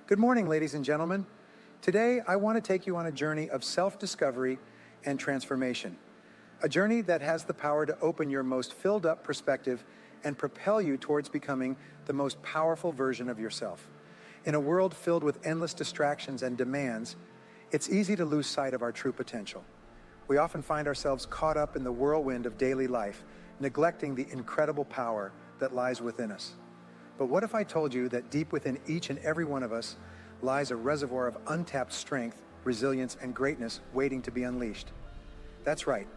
Good morning, ladies and gentlemen. Today, I want to take you on a journey of self-discovery and transformation. A journey that has the power to open your most filled-up perspective and propel you towards becoming the most powerful version of yourself. In a world filled with endless distractions and demands, it's easy to lose sight of our true potential. We often find ourselves caught up in the whirlwind of daily life, neglecting the incredible power that lies within us. But what if I told you that deep within each and every one of us lies a reservoir of untapped strength, resilience, and greatness waiting to be unleashed? That's right.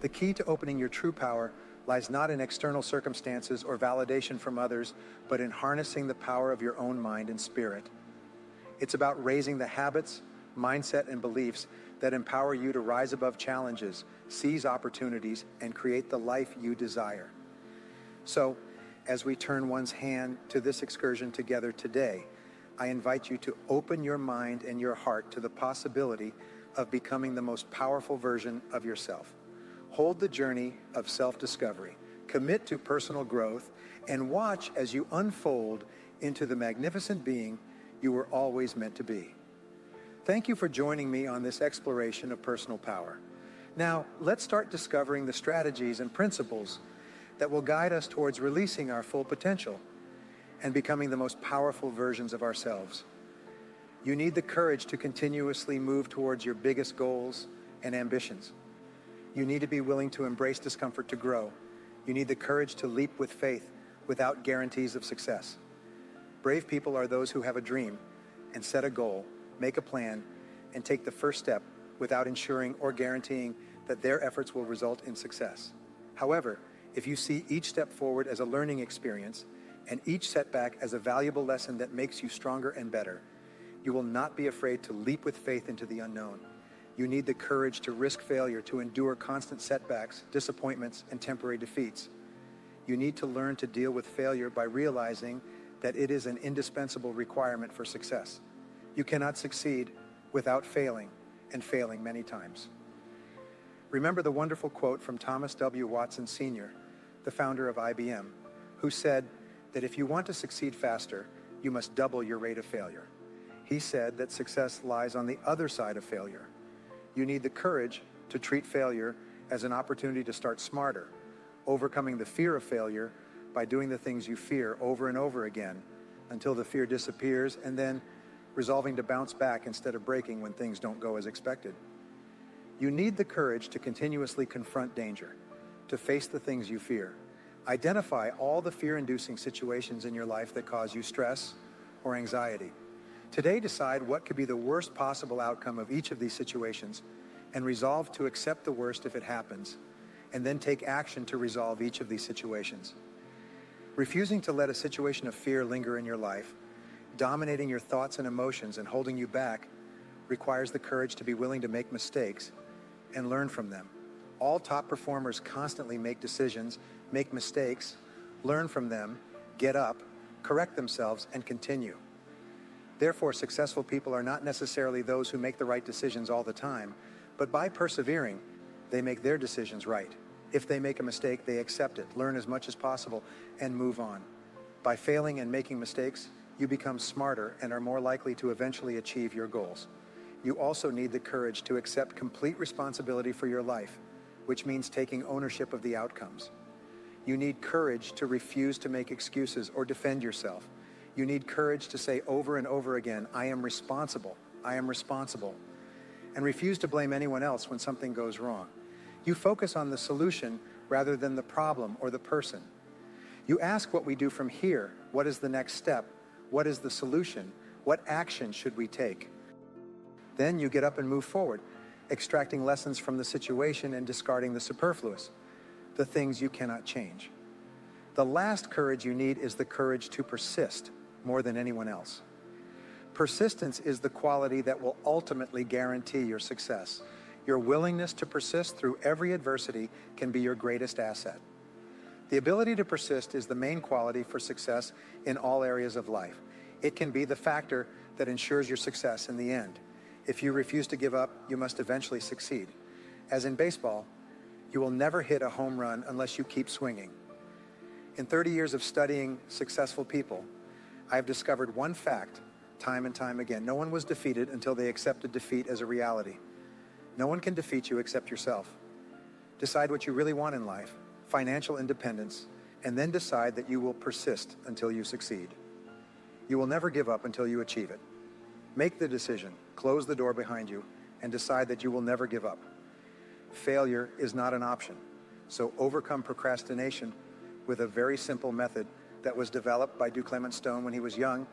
The key to opening your true power lies not in external circumstances or validation from others, but in harnessing the power of your own mind and spirit. It's about raising the habits, mindset, and beliefs that empower you to rise above challenges, seize opportunities, and create the life you desire. So, as we turn one's hand to this excursion together today, I invite you to open your mind and your heart to the possibility of becoming the most powerful version of yourself. Hold the journey of self-discovery, commit to personal growth, and watch as you unfold into the magnificent being you were always meant to be. Thank you for joining me on this exploration of personal power. Now, let's start discovering the strategies and principles that will guide us towards releasing our full potential and becoming the most powerful versions of ourselves. You need the courage to continuously move towards your biggest goals and ambitions. You need to be willing to embrace discomfort to grow. You need the courage to leap with faith without guarantees of success. Brave people are those who have a dream and set a goal, make a plan, and take the first step without ensuring or guaranteeing that their efforts will result in success. However, if you see each step forward as a learning experience and each setback as a valuable lesson that makes you stronger and better, you will not be afraid to leap with faith into the unknown. You need the courage to risk failure, to endure constant setbacks, disappointments, and temporary defeats. You need to learn to deal with failure by realizing that it is an indispensable requirement for success. You cannot succeed without failing, and failing many times. Remember the wonderful quote from Thomas W. Watson Sr., the founder of IBM, who said that if you want to succeed faster, you must double your rate of failure. He said that success lies on the other side of failure. You need the courage to treat failure as an opportunity to start smarter, overcoming the fear of failure by doing the things you fear over and over again until the fear disappears, and then resolving to bounce back instead of breaking when things don't go as expected. You need the courage to continuously confront danger, to face the things you fear. Identify all the fear-inducing situations in your life that cause you stress or anxiety. Today, decide what could be the worst possible outcome of each of these situations and resolve to accept the worst if it happens, and then take action to resolve each of these situations. Refusing to let a situation of fear linger in your life, dominating your thoughts and emotions and holding you back, requires the courage to be willing to make mistakes and learn from them. All top performers constantly make decisions, make mistakes, learn from them, get up, correct themselves, and continue. Therefore, successful people are not necessarily those who make the right decisions all the time, but by persevering, they make their decisions right. If they make a mistake, they accept it, learn as much as possible, and move on. By failing and making mistakes, you become smarter and are more likely to eventually achieve your goals. You also need the courage to accept complete responsibility for your life, which means taking ownership of the outcomes. You need courage to refuse to make excuses or defend yourself. You need courage to say over and over again, I am responsible, I am responsible, and refuse to blame anyone else when something goes wrong. You focus on the solution rather than the problem or the person. You ask what we do from here. What is the next step? What is the solution? What action should we take? Then you get up and move forward, extracting lessons from the situation and discarding the superfluous, the things you cannot change. The last courage you need is the courage to persist more than anyone else. Persistence is the quality that will ultimately guarantee your success. Your willingness to persist through every adversity can be your greatest asset. The ability to persist is the main quality for success in all areas of life. It can be the factor that ensures your success in the end. If you refuse to give up, you must eventually succeed. As in baseball, you will never hit a home run unless you keep swinging. In 30 years of studying successful people, I have discovered one fact time and time again. No one was defeated until they accepted defeat as a reality. No one can defeat you except yourself. Decide what you really want in life, financial independence, and then decide that you will persist until you succeed. You will never give up until you achieve it. Make the decision, close the door behind you, and decide that you will never give up. Failure is not an option, so overcome procrastination with a very simple method that was developed by Du Clement Stone when he was young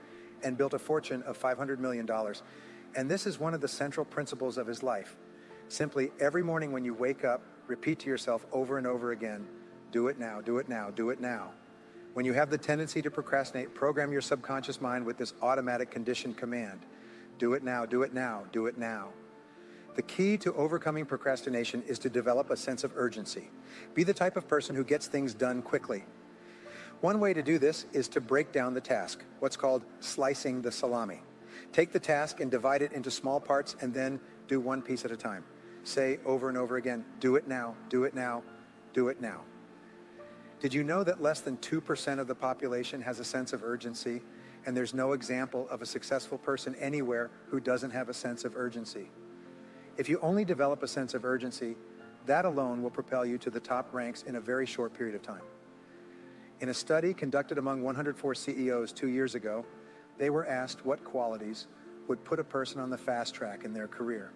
and built a fortune of $500 million. And this is one of the central principles of his life. Simply, every morning when you wake up, repeat to yourself over and over again, do it now, do it now, do it now. When you have the tendency to procrastinate, program your subconscious mind with this automatic conditioned command. Do it now, do it now, do it now. The key to overcoming procrastination is to develop a sense of urgency. Be the type of person who gets things done quickly. One way to do this is to break down the task, what's called slicing the salami. Take the task and divide it into small parts and then do one piece at a time. Say over and over again, do it now, do it now, do it now. Did you know that less than 2% of the population has a sense of urgency, and there's no example of a successful person anywhere who doesn't have a sense of urgency? If you only develop a sense of urgency, that alone will propel you to the top ranks in a very short period of time. In a study conducted among 104 CEOs 2 years ago, they were asked what qualities would put a person on the fast track in their career.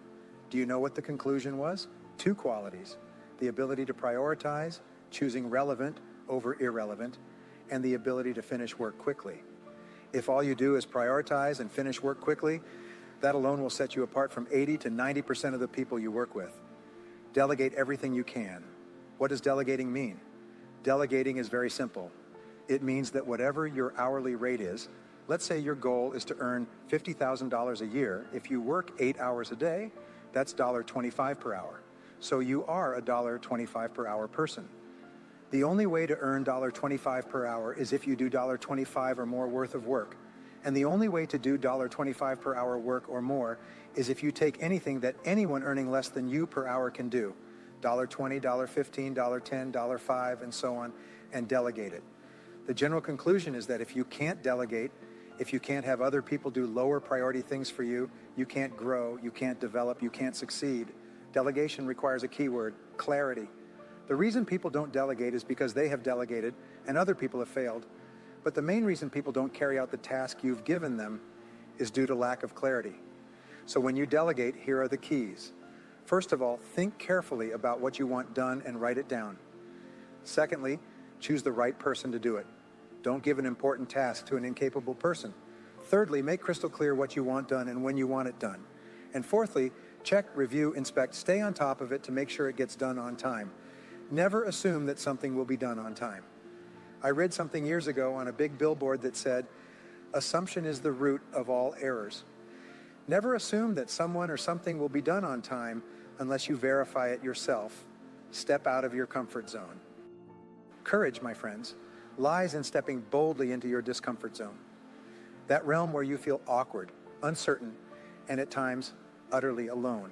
Do you know what the conclusion was? 2 qualities: the ability to prioritize, choosing relevant over irrelevant, and the ability to finish work quickly. If all you do is prioritize and finish work quickly, that alone will set you apart from 80 to 90% of the people you work with. Delegate everything you can. What does delegating mean? Delegating is very simple. It means that whatever your hourly rate is, let's say your goal is to earn $50,000 a year. If you work 8 hours a day, that's $1.25 per hour. So you are a $1.25 per hour person. The only way to earn $1.25 per hour is if you do $1.25 or more worth of work. And the only way to do $1.25 per hour work or more is if you take anything that anyone earning less than you per hour can do, $1.20, $1.15, $1.10, $1.05, and so on, and delegate it. The general conclusion is that if you can't delegate, if you can't have other people do lower priority things for you, you can't grow, you can't develop, you can't succeed. Delegation requires a key word: clarity. The reason people don't delegate is because they have delegated and other people have failed. But the main reason people don't carry out the task you've given them is due to lack of clarity. So when you delegate, here are the keys. First of all, think carefully about what you want done and write it down. Secondly, choose the right person to do it. Don't give an important task to an incapable person. Thirdly, make crystal clear what you want done and when you want it done. And fourthly, check, review, inspect, stay on top of it to make sure it gets done on time. Never assume that something will be done on time. I read something years ago on a big billboard that said, "Assumption is the root of all errors." Never assume that someone or something will be done on time unless you verify it yourself. Step out of your comfort zone. Courage, my friends, lies in stepping boldly into your discomfort zone. That realm where you feel awkward, uncertain, and at times utterly alone.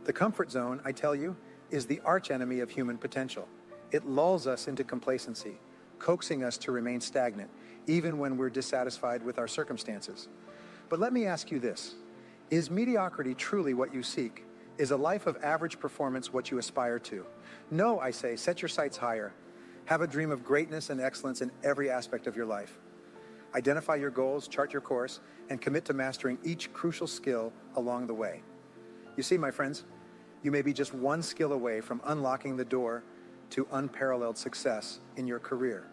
The comfort zone, I tell you, is the archenemy of human potential. It lulls us into complacency, coaxing us to remain stagnant, even when we're dissatisfied with our circumstances. But let me ask you this: is mediocrity truly what you seek? Is a life of average performance what you aspire to? No, I say, set your sights higher. Have a dream of greatness and excellence in every aspect of your life. Identify your goals, chart your course, and commit to mastering each crucial skill along the way. You see, my friends, you may be just one skill away from unlocking the door to unparalleled success in your career.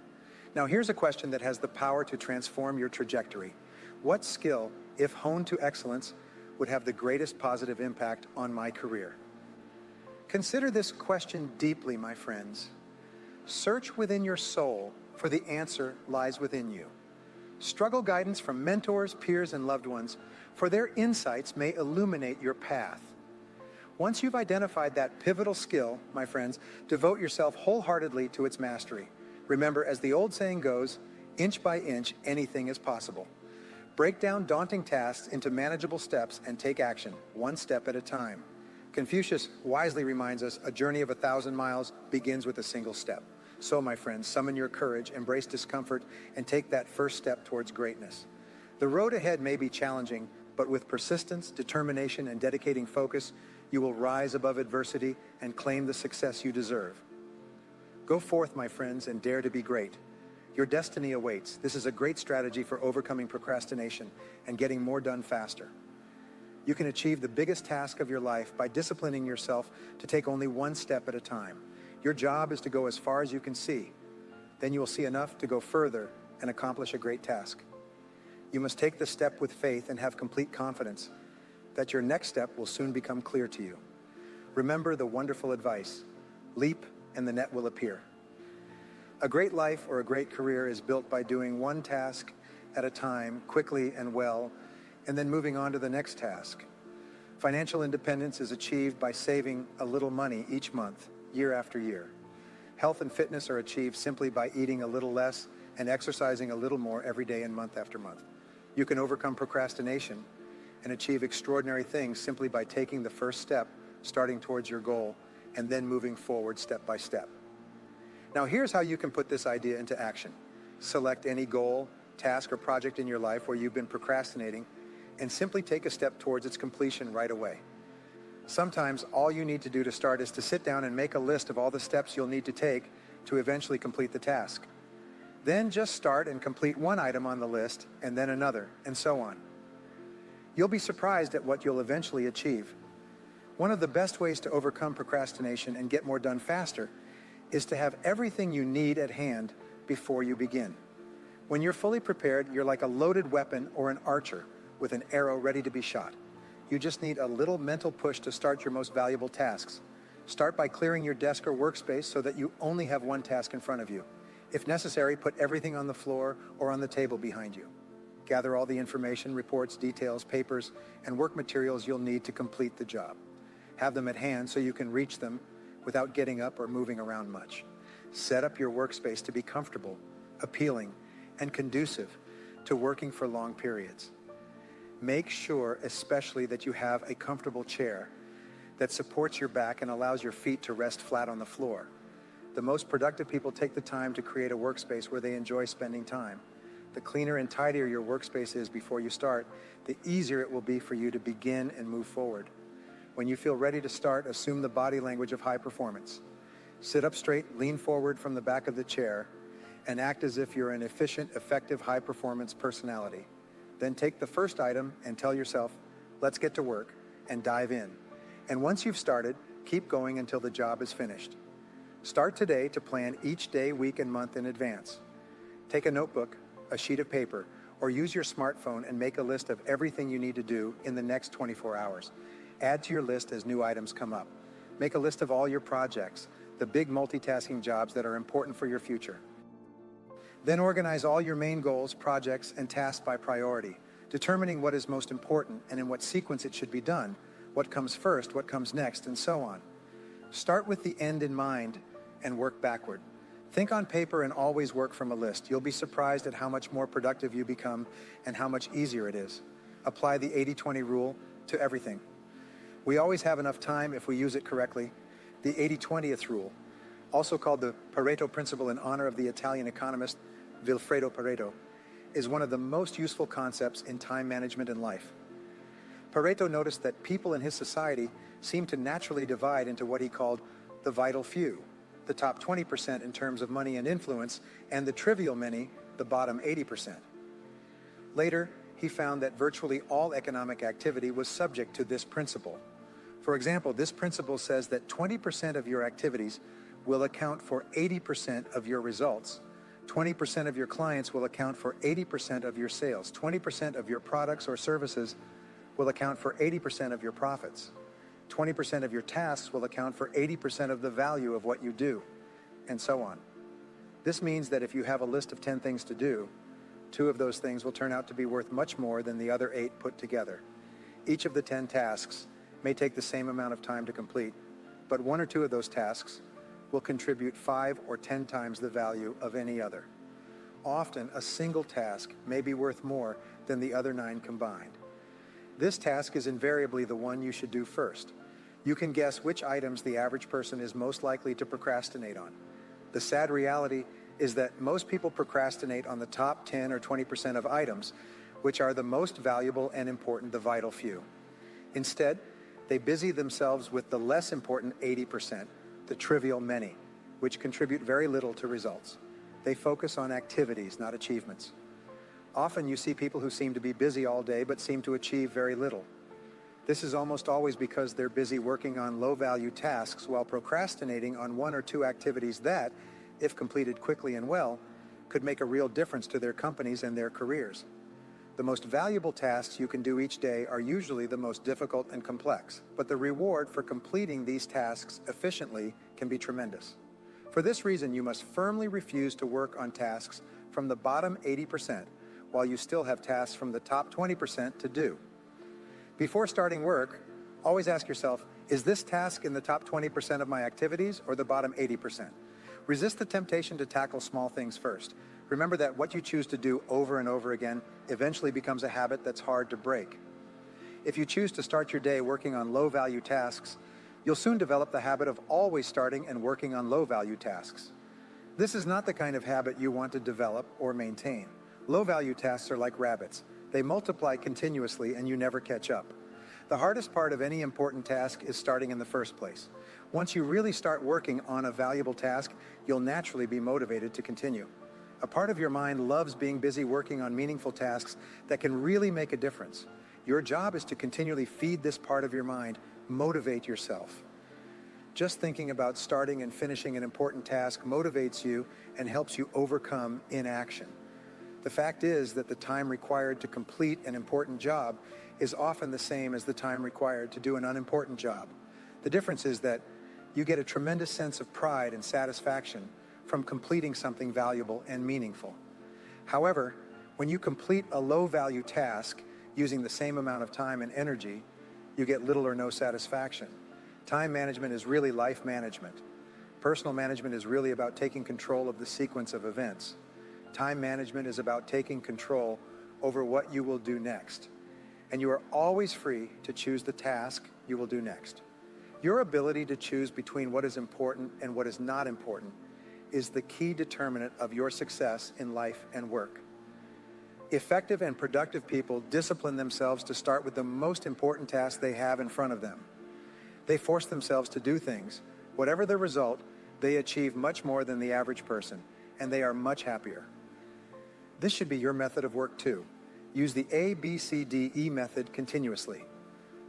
Now, here's a question that has the power to transform your trajectory. What skill, if honed to excellence, would have the greatest positive impact on my career? Consider this question deeply, my friends. Search within your soul, for the answer lies within you. Struggle guidance from mentors, peers, and loved ones, for their insights may illuminate your path. Once you've identified that pivotal skill, my friends, devote yourself wholeheartedly to its mastery. Remember, as the old saying goes, inch by inch, anything is possible. Break down daunting tasks into manageable steps and take action, one step at a time. Confucius wisely reminds us, a journey of 1,000 miles begins with a single step. So, my friends, summon your courage, embrace discomfort, and take that first step towards greatness. The road ahead may be challenging, but with persistence, determination, and dedicating focus, you will rise above adversity and claim the success you deserve. Go forth, my friends, and dare to be great. Your destiny awaits. This is a great strategy for overcoming procrastination and getting more done faster. You can achieve the biggest task of your life by disciplining yourself to take only one step at a time. Your job is to go as far as you can see. Then you will see enough to go further and accomplish a great task. You must take the step with faith and have complete confidence that your next step will soon become clear to you. Remember the wonderful advice: leap and the net will appear. A great life or a great career is built by doing one task at a time, quickly and well, and then moving on to the next task. Financial independence is achieved by saving a little money each month, year after year. Health and fitness are achieved simply by eating a little less and exercising a little more every day and month after month. You can overcome procrastination and achieve extraordinary things simply by taking the first step, starting towards your goal, and then moving forward step by step. Now here's how you can put this idea into action. Select any goal, task, or project in your life where you've been procrastinating and simply take a step towards its completion right away. Sometimes all you need to do to start is to sit down and make a list of all the steps you'll need to take to eventually complete the task. Then just start and complete one item on the list and then another, and so on. You'll be surprised at what you'll eventually achieve. One of the best ways to overcome procrastination and get more done faster is to have everything you need at hand before you begin. When you're fully prepared, you're like a loaded weapon or an archer with an arrow ready to be shot. You just need a little mental push to start your most valuable tasks. Start by clearing your desk or workspace so that you only have one task in front of you. If necessary, put everything on the floor or on the table behind you. Gather all the information, reports, details, papers, and work materials you'll need to complete the job. Have them at hand so you can reach them without getting up or moving around much. Set up your workspace to be comfortable, appealing, and conducive to working for long periods. Make sure especially that you have a comfortable chair that supports your back and allows your feet to rest flat on the floor. The most productive people take the time to create a workspace where they enjoy spending time. The cleaner and tidier your workspace is before you start, the easier it will be for you to begin and move forward. When you feel ready to start, assume the body language of high performance. Sit up straight, lean forward from the back of the chair, and act as if you're an efficient, effective, high-performance personality. Then take the first item and tell yourself, let's get to work, and dive in. And once you've started, keep going until the job is finished. Start today to plan each day, week, and month in advance. Take a notebook, a sheet of paper, or use your smartphone and make a list of everything you need to do in the next 24 hours. Add to your list as new items come up. Make a list of all your projects, the big multitasking jobs that are important for your future. Then organize all your main goals, projects, and tasks by priority, determining what is most important and in what sequence it should be done, what comes first, what comes next, and so on. Start with the end in mind and work backward. Think on paper and always work from a list. You'll be surprised at how much more productive you become and how much easier it is. Apply the 80-20 rule to everything. We always have enough time if we use it correctly. The 80-20th rule, also called the Pareto principle in honor of the Italian economist Vilfredo Pareto, is one of the most useful concepts in time management and life. Pareto noticed that people in his society seemed to naturally divide into what he called the vital few, the top 20% in terms of money and influence, and the trivial many, the bottom 80%. Later, he found that virtually all economic activity was subject to this principle. For example, this principle says that 20% of your activities will account for 80% of your results. 20% of your clients will account for 80% of your sales. 20% of your products or services will account for 80% of your profits. 20% of your tasks will account for 80% of the value of what you do, and so on. This means that if you have a list of 10 things to do, 2 of those things will turn out to be worth much more than the other 8 put together. Each of the 10 tasks may take the same amount of time to complete, but 1 or 2 of those tasks will contribute 5 or 10 times the value of any other. Often, a single task may be worth more than the other 9 combined. This task is invariably the one you should do first. You can guess which items the average person is most likely to procrastinate on. The sad reality is that most people procrastinate on the top 10 or 20% of items, which are the most valuable and important, the vital few. Instead, they busy themselves with the less important 80%, the trivial many, which contribute very little to results. They focus on activities, not achievements. Often you see people who seem to be busy all day but seem to achieve very little. This is almost always because they're busy working on low-value tasks while procrastinating on one or two activities that, if completed quickly and well, could make a real difference to their companies and their careers. The most valuable tasks you can do each day are usually the most difficult and complex, but the reward for completing these tasks efficiently can be tremendous. For this reason, you must firmly refuse to work on tasks from the bottom 80% while you still have tasks from the top 20% to do. Before starting work, always ask yourself, is this task in the top 20% of my activities or the bottom 80%? Resist the temptation to tackle small things first. Remember that what you choose to do over and over again eventually becomes a habit that's hard to break. If you choose to start your day working on low-value tasks, you'll soon develop the habit of always starting and working on low-value tasks. This is not the kind of habit you want to develop or maintain. Low-value tasks are like rabbits. They multiply continuously and you never catch up. The hardest part of any important task is starting in the first place. Once you really start working on a valuable task, you'll naturally be motivated to continue. A part of your mind loves being busy working on meaningful tasks that can really make a difference. Your job is to continually feed this part of your mind, motivate yourself. Just thinking about starting and finishing an important task motivates you and helps you overcome inaction. The fact is that the time required to complete an important job is often the same as the time required to do an unimportant job. The difference is that you get a tremendous sense of pride and satisfaction from completing something valuable and meaningful. However, when you complete a low-value task using the same amount of time and energy, you get little or no satisfaction. Time management is really life management. Personal management is really about taking control of the sequence of events. Time management is about taking control over what you will do next. And you are always free to choose the task you will do next. Your ability to choose between what is important and what is not important is the key determinant of your success in life and work. Effective and productive people discipline themselves to start with the most important task they have in front of them. They force themselves to do things. Whatever the result, they achieve much more than the average person, and they are much happier. This should be your method of work too. Use the A, B, C, D, E method continuously.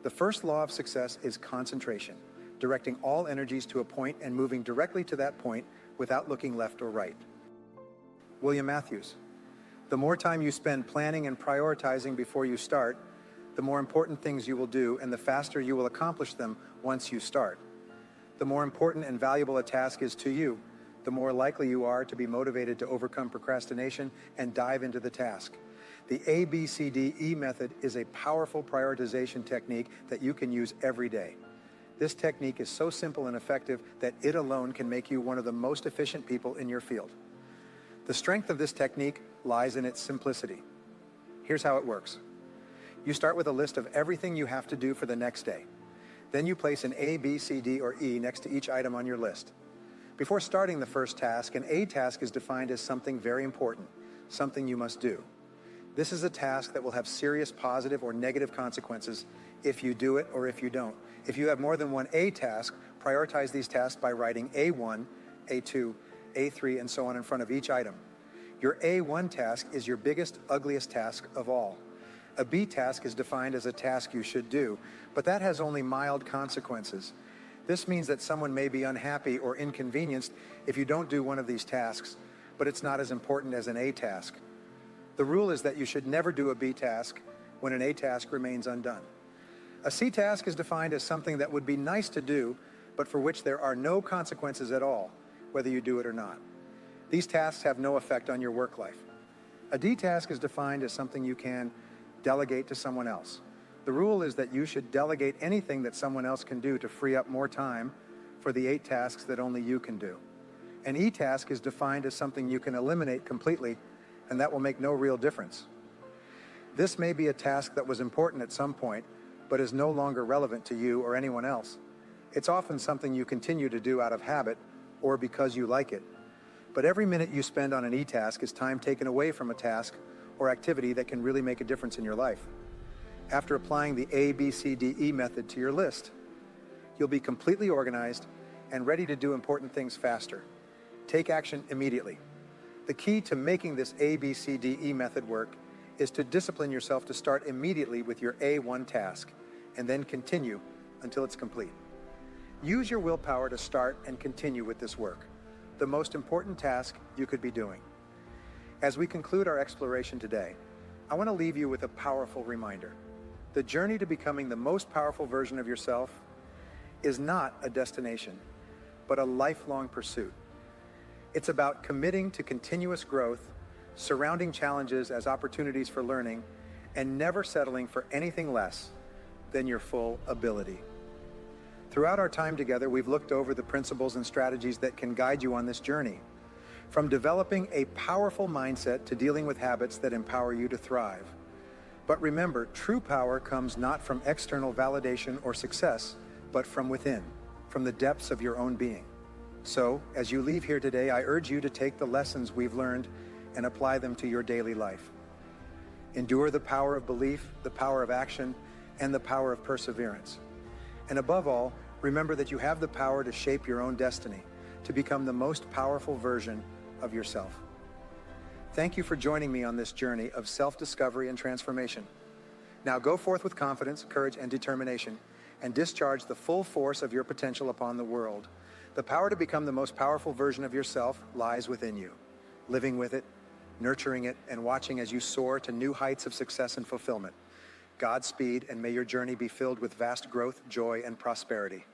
The first law of success is concentration, directing all energies to a point and moving directly to that point without looking left or right. William Matthews. The more time you spend planning and prioritizing before you start, the more important things you will do and the faster you will accomplish them once you start. The more important and valuable a task is to you, the more likely you are to be motivated to overcome procrastination and dive into the task. The ABCDE method is a powerful prioritization technique that you can use every day. This technique is so simple and effective that it alone can make you one of the most efficient people in your field. The strength of this technique lies in its simplicity. Here's how it works. You start with a list of everything you have to do for the next day. Then you place an A, B, C, D, or E next to each item on your list. Before starting the first task, an A task is defined as something very important, something you must do. This is a task that will have serious positive or negative consequences if you do it or if you don't. If you have more than one A task, prioritize these tasks by writing A1, A2, A3, and so on in front of each item. Your A1 task is your biggest, ugliest task of all. A B task is defined as a task you should do, but that has only mild consequences. This means that someone may be unhappy or inconvenienced if you don't do one of these tasks, but it's not as important as an A task. The rule is that you should never do a B task when an A task remains undone. A C task is defined as something that would be nice to do, but for which there are no consequences at all, whether you do it or not. These tasks have no effect on your work life. A D task is defined as something you can delegate to someone else. The rule is that you should delegate anything that someone else can do to free up more time for the 8 tasks that only you can do. An E task is defined as something you can eliminate completely, and that will make no real difference. This may be a task that was important at some point, but is no longer relevant to you or anyone else. It's often something you continue to do out of habit or because you like it. But every minute you spend on an E task is time taken away from a task or activity that can really make a difference in your life. After applying the ABCDE method to your list, you'll be completely organized and ready to do important things faster. Take action immediately. The key to making this ABCDE method work is to discipline yourself to start immediately with your A1 task and then continue until it's complete. Use your willpower to start and continue with this work, the most important task you could be doing. As we conclude our exploration today, I want to leave you with a powerful reminder. The journey to becoming the most powerful version of yourself is not a destination, but a lifelong pursuit. It's about committing to continuous growth, surrounding challenges as opportunities for learning, and never settling for anything less than your full ability. Throughout our time together, we've looked over the principles and strategies that can guide you on this journey, from developing a powerful mindset to dealing with habits that empower you to thrive. But remember, true power comes not from external validation or success, but from within, from the depths of your own being. So, as you leave here today, I urge you to take the lessons we've learned and apply them to your daily life. Endure the power of belief, the power of action, and the power of perseverance. And above all, remember that you have the power to shape your own destiny, to become the most powerful version of yourself. Thank you for joining me on this journey of self-discovery and transformation. Now go forth with confidence, courage, and determination, and discharge the full force of your potential upon the world. The power to become the most powerful version of yourself lies within you. Living with it, nurturing it, and watching as you soar to new heights of success and fulfillment. Godspeed, and may your journey be filled with vast growth, joy, and prosperity.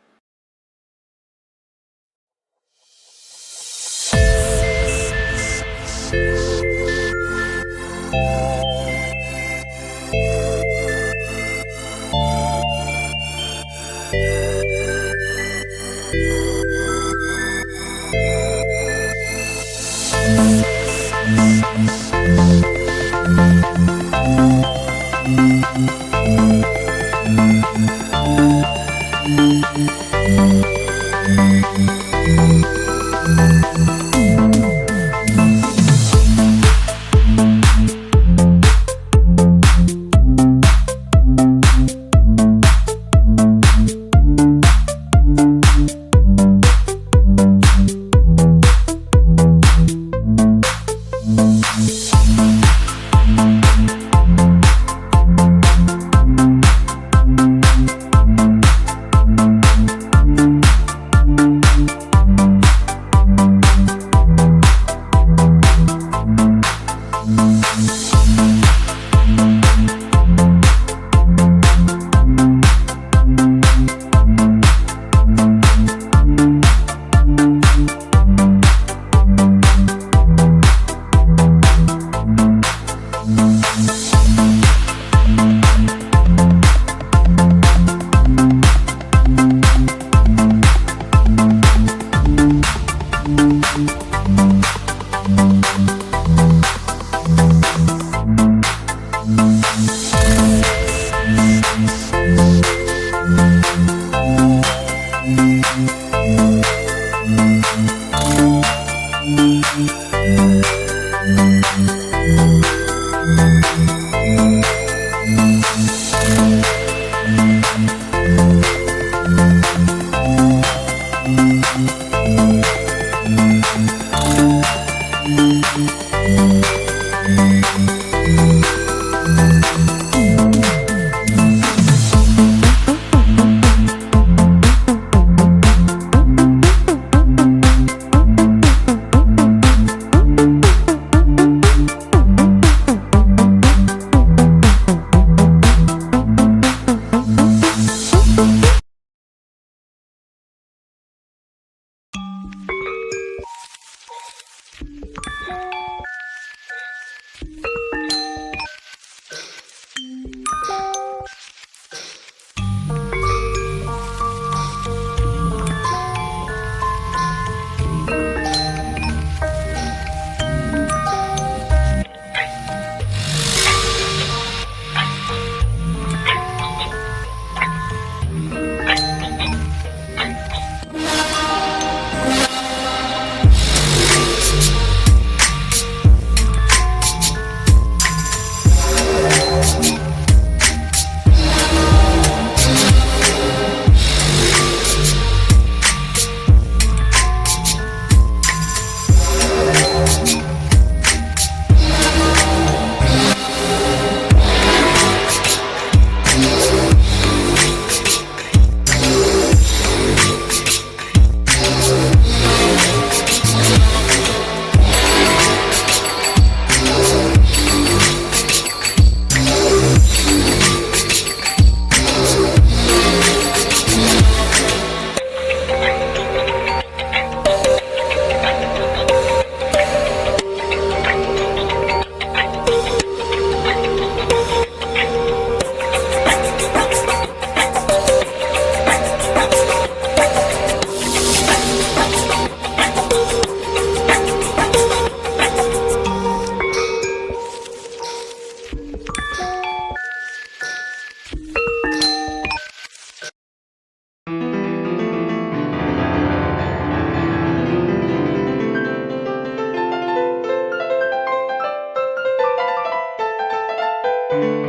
you.